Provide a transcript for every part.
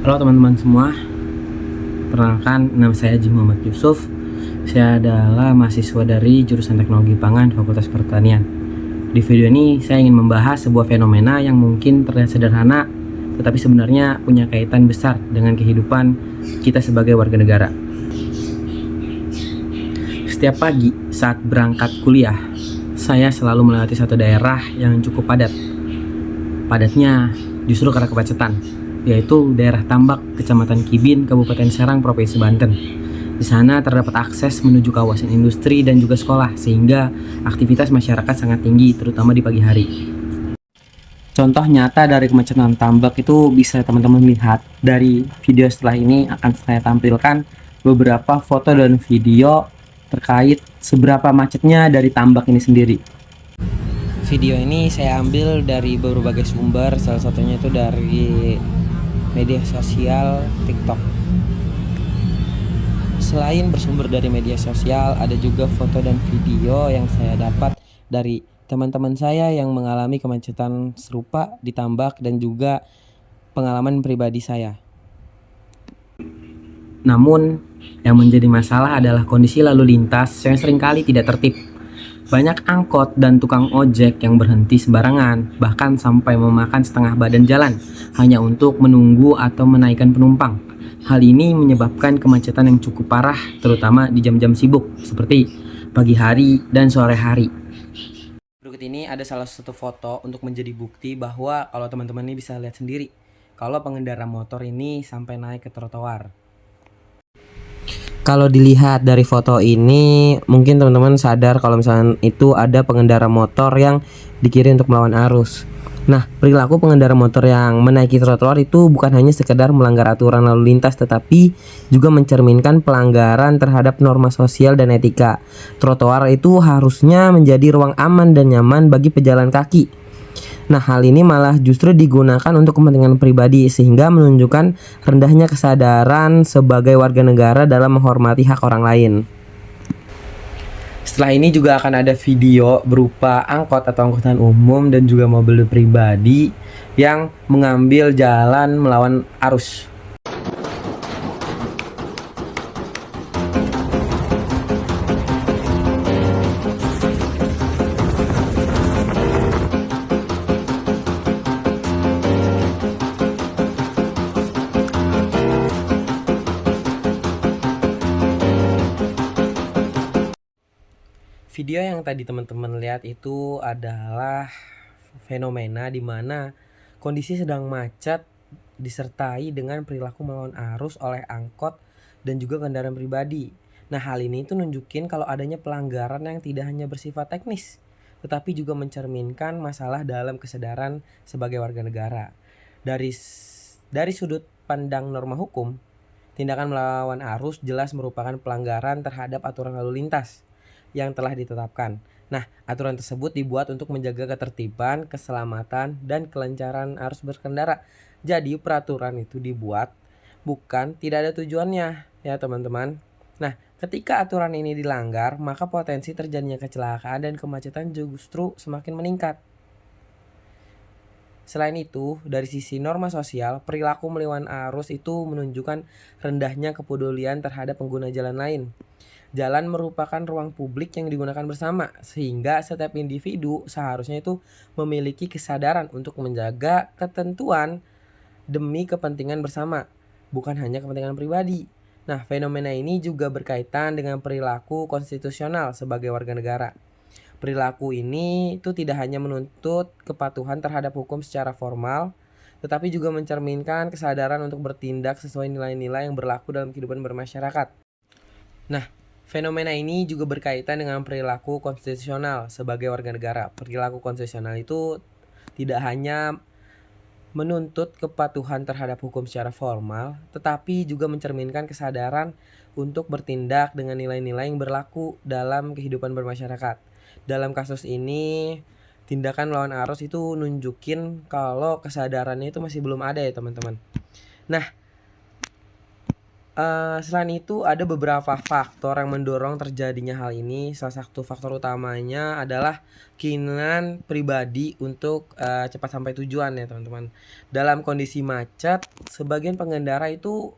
Halo teman-teman semua, perkenalkan nama saya Haji Muhammad Yusuf. Saya adalah mahasiswa dari jurusan Teknologi Pangan Fakultas Pertanian. Di video ini saya ingin membahas sebuah fenomena yang mungkin terlihat sederhana, tetapi sebenarnya punya kaitan besar dengan kehidupan kita sebagai warga negara. Setiap pagi saat berangkat kuliah, saya selalu melewati satu daerah yang cukup padat. Padatnya justru karena kemacetan, yaitu daerah Tambak, Kecamatan Kibin, Kabupaten Serang, Provinsi Banten. Di sana terdapat akses menuju kawasan industri dan juga sekolah, sehingga aktivitas masyarakat sangat tinggi, terutama di pagi hari. Contoh nyata dari kemacetan Tambak itu bisa teman-teman lihat dari video setelah ini. Akan saya tampilkan beberapa foto dan video terkait seberapa macetnya dari Tambak ini sendiri. Video ini saya ambil dari berbagai sumber, salah satunya itu dari media sosial TikTok. Selain bersumber dari media sosial, ada juga foto dan video yang saya dapat dari teman-teman saya yang mengalami kemacetan serupa di Tambak dan juga pengalaman pribadi saya. Namun, yang menjadi masalah adalah kondisi lalu lintas yang seringkali tidak tertib. Banyak angkot dan tukang ojek yang berhenti sembarangan, bahkan sampai memakan setengah badan jalan hanya untuk menunggu atau menaikkan penumpang. Hal ini menyebabkan kemacetan yang cukup parah, terutama di jam-jam sibuk seperti pagi hari dan sore hari. Berikut ini ada salah satu foto untuk menjadi bukti bahwa kalau teman-teman ini bisa lihat sendiri kalau pengendara motor ini sampai naik ke trotoar. Kalau dilihat dari foto ini, mungkin teman-teman sadar kalau misalnya itu ada pengendara motor yang dikirim untuk melawan arus. Nah, perilaku pengendara motor yang menaiki trotoar itu bukan hanya sekedar melanggar aturan lalu lintas, tetapi juga mencerminkan pelanggaran terhadap norma sosial dan etika. Trotoar itu harusnya menjadi ruang aman dan nyaman bagi pejalan kaki. Nah, hal ini malah justru digunakan untuk kepentingan pribadi, sehingga menunjukkan rendahnya kesadaran sebagai warga negara dalam menghormati hak orang lain. Setelah ini juga akan ada video berupa angkot atau angkutan umum dan juga mobil pribadi yang mengambil jalan melawan arus. Video yang tadi teman-teman lihat itu adalah fenomena di mana kondisi sedang macet disertai dengan perilaku melawan arus oleh angkot dan juga kendaraan pribadi. Nah, hal ini itu nunjukin kalau adanya pelanggaran yang tidak hanya bersifat teknis, tetapi juga mencerminkan masalah dalam kesadaran sebagai warga negara. Dari sudut pandang norma hukum, tindakan melawan arus jelas merupakan pelanggaran terhadap aturan lalu lintas yang telah ditetapkan. Nah, aturan tersebut dibuat untuk menjaga ketertiban, keselamatan, dan kelancaran arus berkendara. Jadi, peraturan itu dibuat bukan tidak ada tujuannya, ya teman-teman. Nah, ketika aturan ini dilanggar, maka potensi terjadinya kecelakaan dan kemacetan justru semakin meningkat. Selain itu, dari sisi norma sosial, perilaku melawan arus itu menunjukkan rendahnya kepedulian terhadap pengguna jalan lain. Jalan merupakan ruang publik yang digunakan bersama, sehingga setiap individu seharusnya itu memiliki kesadaran untuk menjaga ketentuan demi kepentingan bersama, bukan hanya kepentingan pribadi. Nah, fenomena ini juga berkaitan dengan perilaku konstitusional sebagai warga negara. Perilaku ini itu tidak hanya menuntut kepatuhan terhadap hukum secara formal, tetapi juga mencerminkan kesadaran untuk bertindak sesuai nilai-nilai yang berlaku dalam kehidupan bermasyarakat. Nah, fenomena ini juga berkaitan dengan perilaku konstitusional sebagai warga negara. Perilaku konstitusional itu tidak hanya menuntut kepatuhan terhadap hukum secara formal, tetapi juga mencerminkan kesadaran untuk bertindak dengan nilai-nilai yang berlaku dalam kehidupan bermasyarakat. Dalam kasus ini, tindakan melawan arus itu nunjukin kalau kesadarannya itu masih belum ada ya teman-teman. Nah, Selain itu ada beberapa faktor yang mendorong terjadinya hal ini. Salah satu faktor utamanya adalah keinginan pribadi untuk, cepat sampai tujuan ya teman-teman. Dalam kondisi macet, sebagian pengendara itu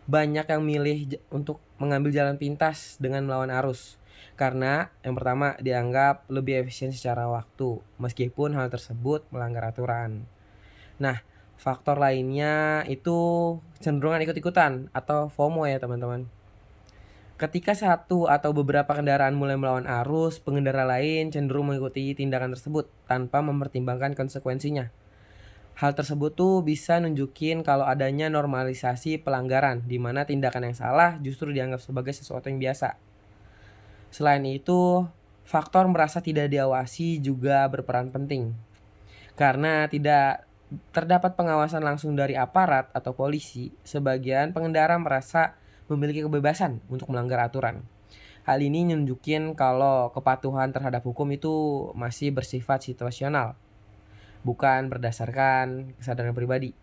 banyak yang milih untuk mengambil jalan pintas dengan melawan arus. Karena yang pertama dianggap lebih efisien secara waktu, meskipun hal tersebut melanggar aturan. Nah, faktor lainnya itu cenderungan ikut-ikutan atau FOMO ya teman-teman. Ketika satu atau beberapa kendaraan mulai melawan arus, pengendara lain cenderung mengikuti tindakan tersebut tanpa mempertimbangkan konsekuensinya. Hal tersebut tuh bisa nunjukin kalau adanya normalisasi pelanggaran, di mana tindakan yang salah justru dianggap sebagai sesuatu yang biasa. Selain itu, faktor merasa tidak diawasi juga berperan penting. Karena tidak terdapat pengawasan langsung dari aparat atau polisi, sebagian pengendara merasa memiliki kebebasan untuk melanggar aturan. Hal ini nunjukin kalau kepatuhan terhadap hukum itu masih bersifat situasional, bukan berdasarkan kesadaran pribadi.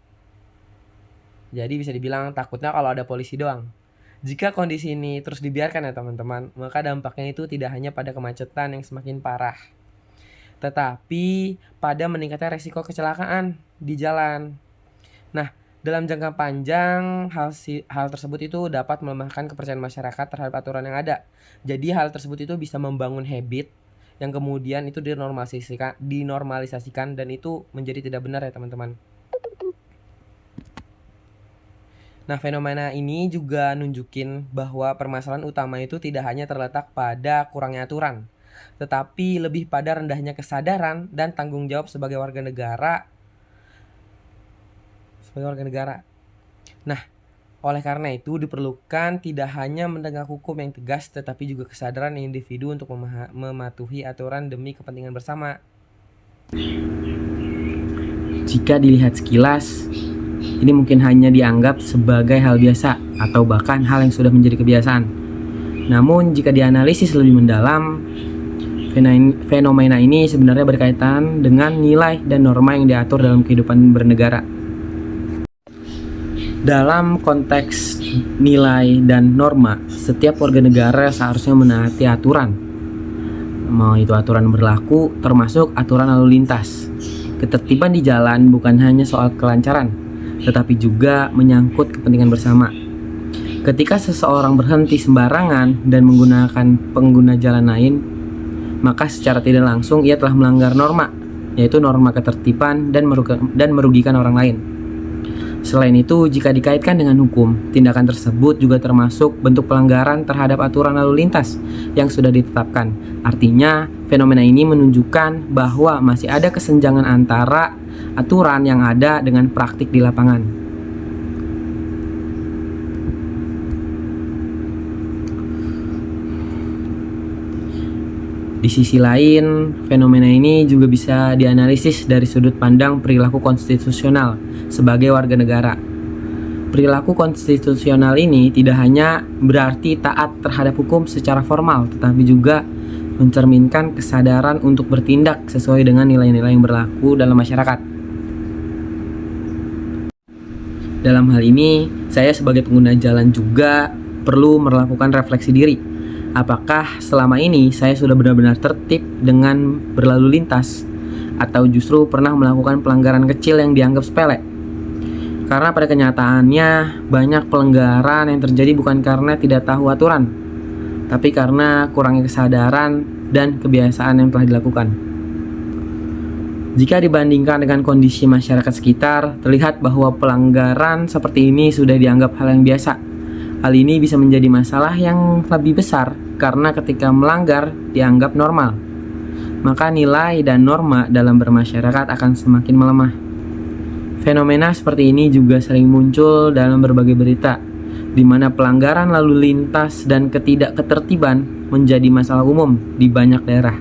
Jadi bisa dibilang takutnya kalau ada polisi doang. Jika kondisi ini terus dibiarkan ya teman-teman, maka dampaknya itu tidak hanya pada kemacetan yang semakin parah, tetapi pada meningkatnya resiko kecelakaan di jalan. Nah, dalam jangka panjang hal tersebut itu dapat melemahkan kepercayaan masyarakat terhadap aturan yang ada. Jadi hal tersebut itu bisa membangun habit yang kemudian itu dinormalisasikan dan itu menjadi tidak benar ya teman-teman. Nah, fenomena ini juga nunjukin bahwa permasalahan utama itu tidak hanya terletak pada kurangnya aturan, tetapi lebih pada rendahnya kesadaran dan tanggung jawab sebagai warga negara. Nah, oleh karena itu diperlukan tidak hanya menegak hukum yang tegas, tetapi juga kesadaran individu untuk mematuhi aturan demi kepentingan bersama. Jika dilihat sekilas, ini mungkin hanya dianggap sebagai hal biasa atau bahkan hal yang sudah menjadi kebiasaan. Namun jika dianalisis lebih mendalam, fenomena ini sebenarnya berkaitan dengan nilai dan norma yang diatur dalam kehidupan bernegara. Dalam konteks nilai dan norma, setiap warga negara seharusnya menaati aturan. Mau itu aturan berlaku, termasuk aturan lalu lintas. Ketertiban di jalan bukan hanya soal kelancaran, tetapi juga menyangkut kepentingan bersama. Ketika seseorang berhenti sembarangan dan menggunakan pengguna jalan lain, maka secara tidak langsung ia telah melanggar norma, yaitu norma ketertiban dan merugikan orang lain. Selain itu, jika dikaitkan dengan hukum, tindakan tersebut juga termasuk bentuk pelanggaran terhadap aturan lalu lintas yang sudah ditetapkan. Artinya, fenomena ini menunjukkan bahwa masih ada kesenjangan antara aturan yang ada dengan praktik di lapangan. Di sisi lain, fenomena ini juga bisa dianalisis dari sudut pandang perilaku konstitusional sebagai warga negara. Perilaku konstitusional ini tidak hanya berarti taat terhadap hukum secara formal, tetapi juga mencerminkan kesadaran untuk bertindak sesuai dengan nilai-nilai yang berlaku dalam masyarakat. Dalam hal ini, saya sebagai pengguna jalan juga perlu melakukan refleksi diri. Apakah selama ini saya sudah benar-benar tertib dengan berlalu lintas, atau justru pernah melakukan pelanggaran kecil yang dianggap sepele? Karena pada kenyataannya banyak pelanggaran yang terjadi bukan karena tidak tahu aturan, tapi karena kurangnya kesadaran dan kebiasaan yang telah dilakukan. Jika dibandingkan dengan kondisi masyarakat sekitar, terlihat bahwa pelanggaran seperti ini sudah dianggap hal yang biasa. Hal ini bisa menjadi masalah yang lebih besar karena ketika melanggar dianggap normal, maka nilai dan norma dalam bermasyarakat akan semakin melemah. Fenomena seperti ini juga sering muncul dalam berbagai berita, di mana pelanggaran lalu lintas dan ketidaktertiban menjadi masalah umum di banyak daerah.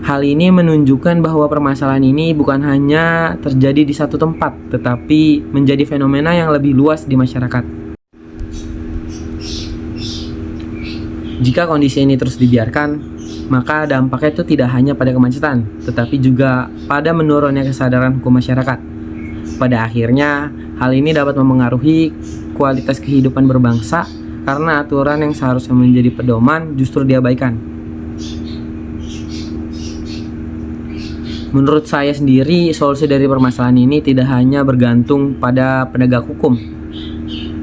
Hal ini menunjukkan bahwa permasalahan ini bukan hanya terjadi di satu tempat, tetapi menjadi fenomena yang lebih luas di masyarakat. Jika kondisi ini terus dibiarkan, maka dampaknya itu tidak hanya pada kemacetan, tetapi juga pada menurunnya kesadaran hukum masyarakat. Pada akhirnya, hal ini dapat memengaruhi kualitas kehidupan berbangsa karena aturan yang seharusnya menjadi pedoman justru diabaikan. Menurut saya sendiri, solusi dari permasalahan ini tidak hanya bergantung pada penegak hukum,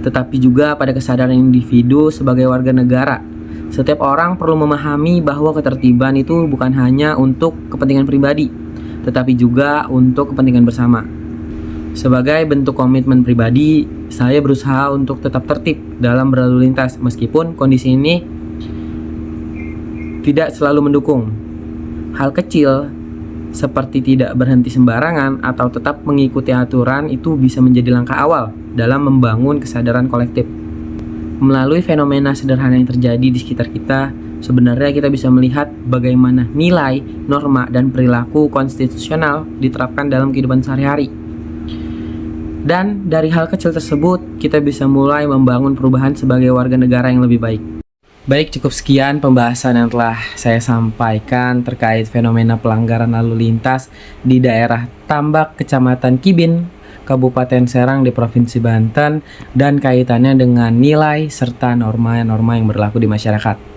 tetapi juga pada kesadaran individu sebagai warga negara. Setiap orang perlu memahami bahwa ketertiban itu bukan hanya untuk kepentingan pribadi, tetapi juga untuk kepentingan bersama. Sebagai bentuk komitmen pribadi, saya berusaha untuk tetap tertib dalam berlalu lintas meskipun kondisi ini tidak selalu mendukung. Hal kecil seperti tidak berhenti sembarangan atau tetap mengikuti aturan itu bisa menjadi langkah awal dalam membangun kesadaran kolektif. Melalui fenomena sederhana yang terjadi di sekitar kita, sebenarnya kita bisa melihat bagaimana nilai, norma, dan perilaku konstitusional diterapkan dalam kehidupan sehari-hari. Dan dari hal kecil tersebut, kita bisa mulai membangun perubahan sebagai warga negara yang lebih baik. Baik, cukup sekian pembahasan yang telah saya sampaikan terkait fenomena pelanggaran lalu lintas di daerah Tambak, Kecamatan Kibin, Kabupaten Serang di Provinsi Banten, dan kaitannya dengan nilai serta norma-norma yang berlaku di masyarakat.